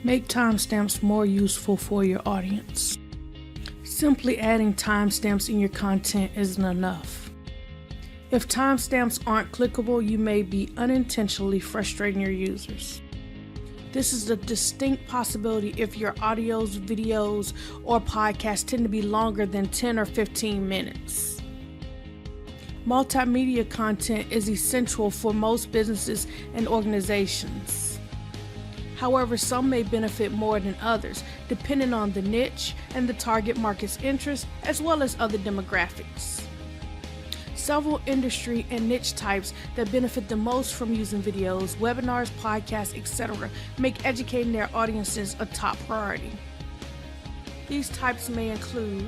Make timestamps more useful for your audience. Simply adding timestamps in your content isn't enough. If timestamps aren't clickable, you may be unintentionally frustrating your users. This is a distinct possibility if your audios, videos, or podcasts tend to be longer than 10 or 15 minutes. Multimedia content is essential for most businesses and organizations. However, some may benefit more than others, depending on the niche and the target market's interest, as well as other demographics. Several industry and niche types that benefit the most from using videos, webinars, podcasts, etc. make educating their audiences a top priority. These types may include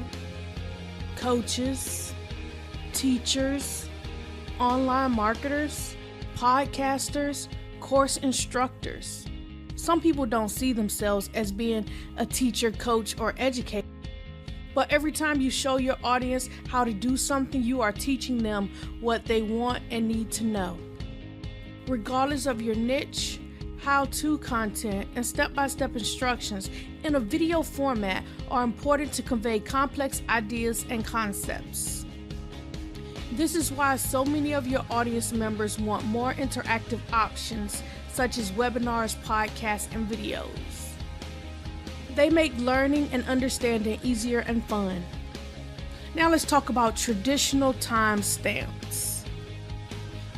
coaches, teachers, online marketers, podcasters, course instructors. Some people don't see themselves as being a teacher, coach, or educator, but every time you show your audience how to do something, you are teaching them what they want and need to know. Regardless of your niche, how-to content and step-by-step instructions in a video format are important to convey complex ideas and concepts. This is why so many of your audience members want more interactive options such as webinars, podcasts, and videos. They make learning and understanding easier and fun. Now let's talk about traditional timestamps.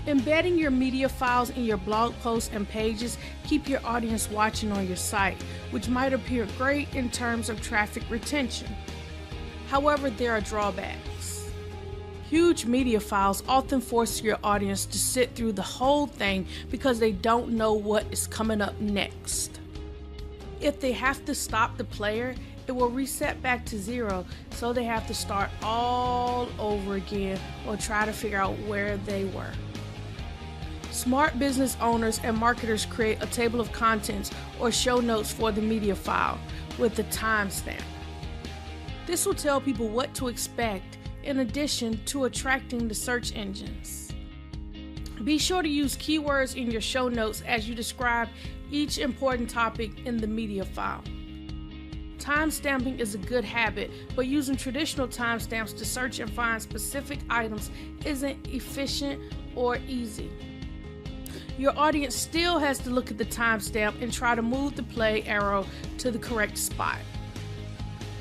Embedding your media files in your blog posts and pages keep your audience watching on your site, which might appear great in terms of traffic retention. However, there are drawbacks. Huge media files often force your audience to sit through the whole thing because they don't know what is coming up next. If they have to stop the player, it will reset back to zero, so they have to start all over again or try to figure out where they were. Smart business owners and marketers create a table of contents or show notes for the media file with a timestamp. This will tell people what to expect in addition to attracting the search engines. Be sure to use keywords in your show notes as you describe each important topic in the media file. Timestamping is a good habit, but using traditional timestamps to search and find specific items isn't efficient or easy. Your audience still has to look at the timestamp and try to move the play arrow to the correct spot.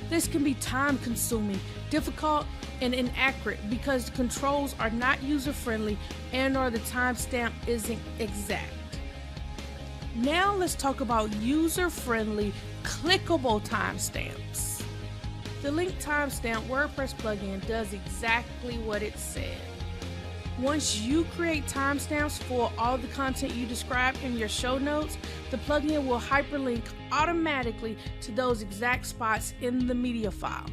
This can be time-consuming, difficult, and inaccurate because the controls are not user-friendly and/or the timestamp isn't exact. Now let's talk about user-friendly, clickable timestamps. The link timestamp WordPress plugin does exactly what it said. Once you create timestamps for all the content you describe in your show notes, the plugin will hyperlink automatically to those exact spots in the media file.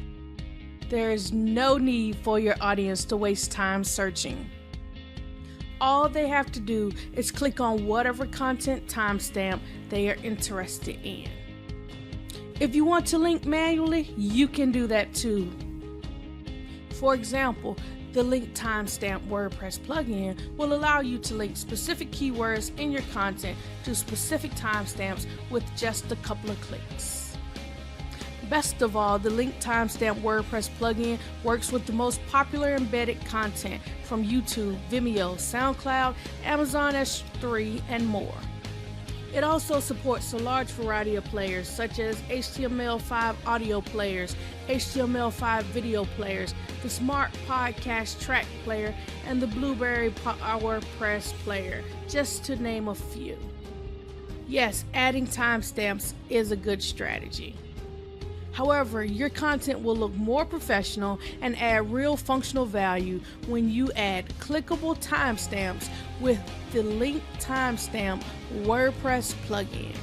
There is no need for your audience to waste time searching. All they have to do is click on whatever content timestamp they are interested in. If you want to link manually, you can do that too. For example, the link timestamp WordPress plugin will allow you to link specific keywords in your content to specific timestamps with just a couple of clicks. Best of all, the link timestamp WordPress plugin works with the most popular embedded content from YouTube, Vimeo, SoundCloud, Amazon S3, and more. It also supports a large variety of players such as HTML5 audio players, HTML5 video players, the Smart Podcast Track Player, and the Blueberry PowerPress Player, just to name a few. Yes, adding timestamps is a good strategy. However, your content will look more professional and add real functional value when you add clickable timestamps with the link timestamp WordPress plugin.